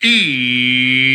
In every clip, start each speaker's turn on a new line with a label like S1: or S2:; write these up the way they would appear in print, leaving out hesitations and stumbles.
S1: Y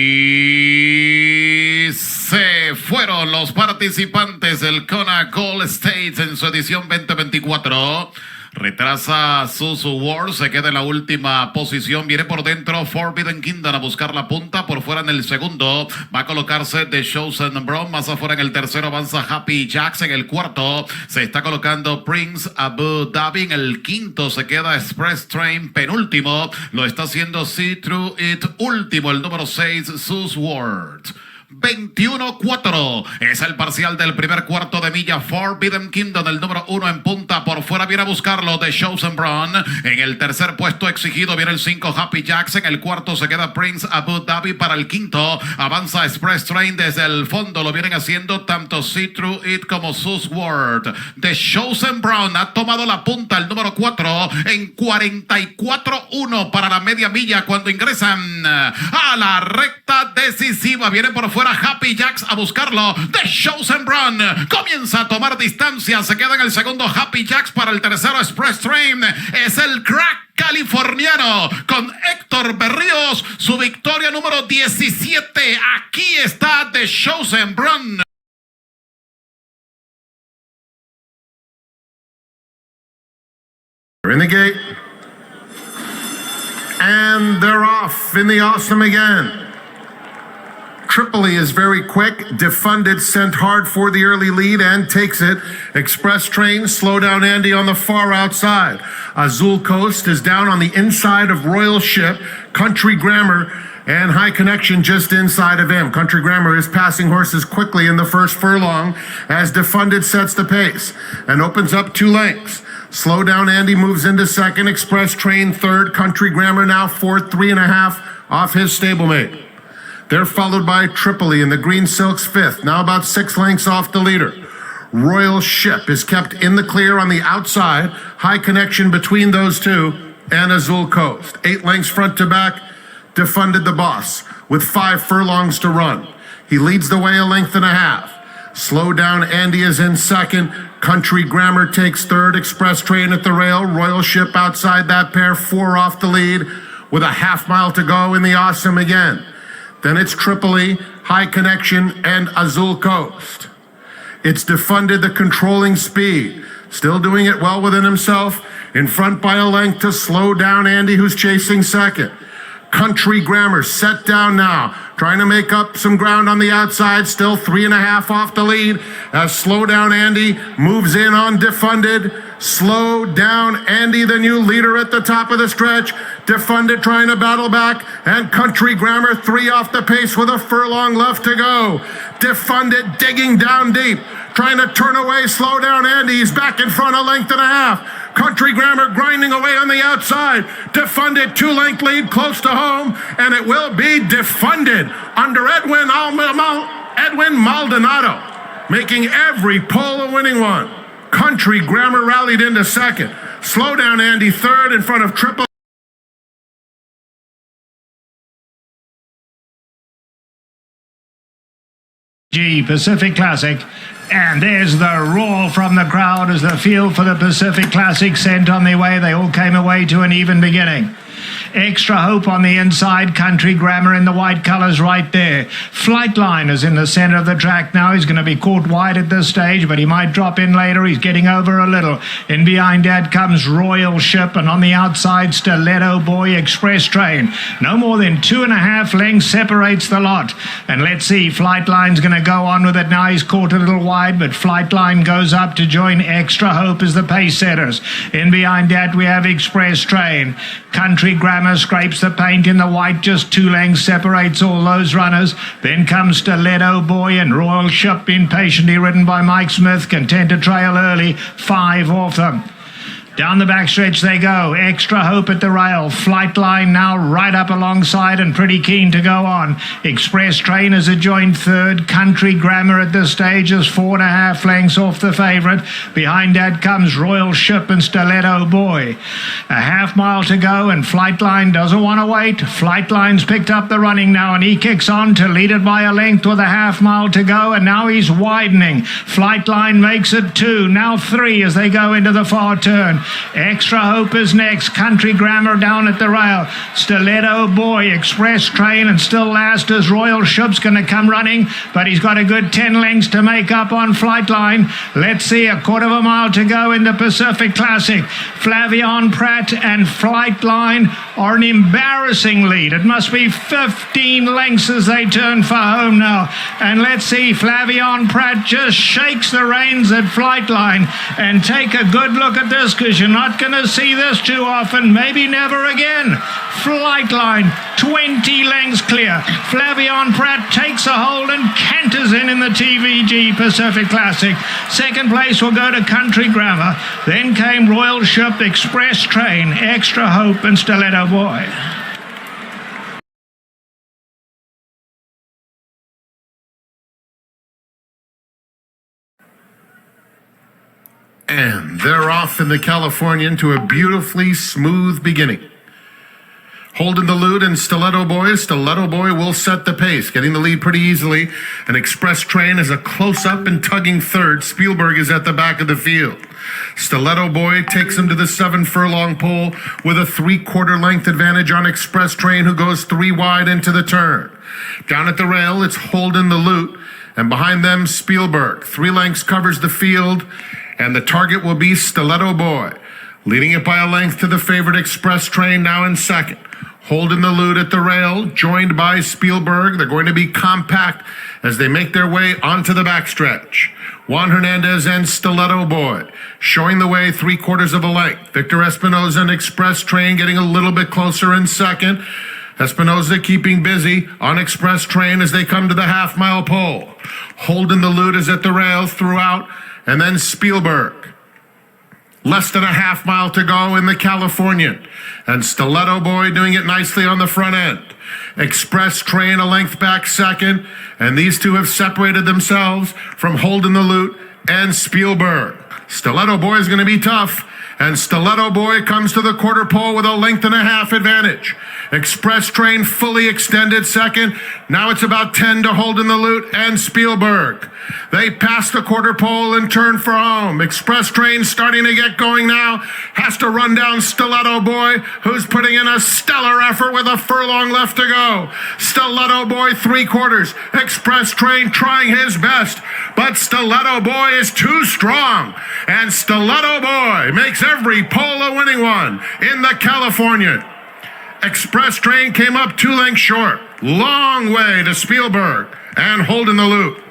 S1: se fueron los participantes del Kona Gold State en su edición 2024. Retrasa sus Wars, se queda en la última posición. Viene por dentro Forbidden Kingdom a buscar la punta. Por fuera en el segundo va a colocarse The Chosen Brown. Más afuera en el tercero avanza Happy Jacks. En el cuarto se está colocando Prince Abu Dhabi. En el quinto se queda Express Train. Penúltimo lo está haciendo See Through It. Último el número 6 Sus Wars. 21-4 es el parcial del primer cuarto de milla. Forbidden Kingdom, el número 1 en punta. Por fuera viene a buscarlo The Chosen Brown. En el tercer puesto exigido viene el 5 Happy Jacks. En el cuarto se queda Prince Abu Dhabi. Para el quinto avanza Express Train. Desde el fondo lo vienen haciendo tanto See Through It como Sus Word. The Chosen Brown ha tomado la punta, el número 4 en 44-1 para la media milla cuando ingresan a la recta decisiva. Viene por fuera Happy Jacks a buscarlo. The Chosen Brown comienza a tomar distancia. Se queda en el segundo Happy Jacks. Para el tercero Express Train. Es el crack californiano con Héctor Berríos. Su victoria número 17. Aquí está The Chosen Brown.
S2: In the gate. And they're off in the awesome again. Tripoli is very quick. Defunded sent hard for the early lead and takes it. Express Train, slow down Andy on the far outside. Azul Coast is down on the inside of Royal Ship. Country Grammar and High Connection just inside of him. Country Grammar is passing horses quickly in the first furlong as Defunded sets the pace and opens up 2 lengths. Slow down Andy moves into second. Express Train third. Country Grammar now fourth, 3.5 off his stablemate. They're followed by Tripoli in the Green Silks fifth, now about 6 lengths off the leader. Royal Ship is kept in the clear on the outside. High Connection between those two and Azul Coast. 8 lengths front to back. Defunded the boss with 5 furlongs to run. He leads the way 1.5 lengths. Slow down Andy is in second. Country Grammar takes third. Express Train at the rail. Royal Ship outside that pair, 4 off the lead with a half mile to go in the awesome again. Then it's Tripoli, High Connection, and Azul Coast. It's Defunded, the controlling speed. Still doing it well within himself. In front by 1 length to slow down Andy, who's chasing second. Country Grammar set down now. Trying to make up some ground on the outside. Still 3.5 off the lead. As slow down Andy moves in on Defunded. Slow down Andy, the new leader at the top of the stretch. Defunded trying to battle back. And Country Grammar 3 off the pace with a furlong left to go. Defunded digging down deep. Trying to turn away, slow down Andy. He's back in front 1.5 lengths. Country Grammar grinding away on the outside. Defunded 2-length lead close to home. And it will be Defunded under Edwin Maldonado. Making every pole a winning one. Country Grammar rallied into second. Slow down Andy third in front of Triple.
S3: Pacific Classic. And there's the roar from the crowd as the field for the Pacific Classic sent on their way. They all came away to an even beginning. Extra Hope on the inside. Country Grammar in the white colours right there. Flightline is in the centre of the track now. He's going to be caught wide at this stage, but he might drop in later. He's getting over a little. In behind that comes Royal Ship, and on the outside, Stiletto Boy, Express Train. No more than 2.5 lengths separates the lot. And let's see, Flightline's going to go on with it now. He's caught a little wide, but Flightline goes up to join Extra Hope as the pace setters. In behind that, we have Express Train. Country Grammar scrapes the paint in the white, just 2 lengths separates all those runners. Then comes Stiletto Boy and Royal Ship, impatiently ridden by Mike Smith, content to trail early, 5 off them. Down the backstretch they go. Extra Hope at the rail. Flightline now right up alongside and pretty keen to go on. Express Train is a joint third. Country Grammar at this stage is 4.5 lengths off the favourite. Behind that comes Royal Ship and Stiletto Boy. A half mile to go and Flightline doesn't want to wait. Flightline's picked up the running now and he kicks on to lead it by a length with a half mile to go, and now he's widening. Flightline makes it 2, now 3 as they go into the far turn. Extra Hope is next. Country Grammar down at the rail. Stiletto Boy, Express Train, and still last is Royal Ship's going to come running, but he's got a good 10 lengths to make up on Flightline. Let's see, a quarter of a mile to go in the Pacific Classic. Flavion Pratt and Flightline are an embarrassing lead. It must be 15 lengths as they turn for home now. And let's see, Flavion Pratt just shakes the reins at Flightline. And take a good look at this, because you're not going to see this too often, maybe never again. Flightline, 20 lengths clear. Flavion Pratt takes a hold and canters in the TVG Pacific Classic. Second place will go to Country Grammar. Then came Royal Ship, Express Train, Extra Hope, and Stiletto Boy.
S2: And they're off in the Californian to a beautifully smooth beginning. Holding the lead and Stiletto Boy. Stiletto Boy will set the pace, getting the lead pretty easily. An Express Train is a close-up and tugging third. Spielberg is at the back of the field. Stiletto Boy takes him to the 7-furlong pole with a 3/4 length advantage on Express Train, who goes 3 wide into the turn. Down at the rail, it's Holden the Lute, and behind them, Spielberg. 3 lengths covers the field, and the target will be Stiletto Boy. Leading it by a length to the favorite Express Train, now in second. Holding the lead at the rail, joined by Spielberg. They're going to be compact as they make their way onto the backstretch. Juan Hernandez and Stiletto Boy showing the way 3/4 of a length. Victor Espinoza and Express Train getting a little bit closer in second. Espinoza keeping busy on Express Train as they come to the half-mile pole. Holding the lead is at the rail throughout, and then Spielberg. Less than a half-mile to go in the Californian. And Stiletto Boy doing it nicely on the front end. Express Train a length back second. And these two have separated themselves from Holden the Lute and Spielberg. Stiletto Boy is going to be tough. And Stiletto Boy comes to the quarter pole with a length and a half advantage. Express Train fully extended second. Now it's about 10 to Holden the Lute and Spielberg. They pass the quarter pole and turn for home. Express Train starting to get going now. Has to run down Stiletto Boy, who's putting in a stellar effort with a furlong left to go. Stiletto Boy 3/4. Express Train trying his best, but Stiletto Boy is too strong. And Stiletto Boy makes every pole a winning one in the Californian. Express Train came up 2 lengths short. Long way to Spielberg and Holden the Lute.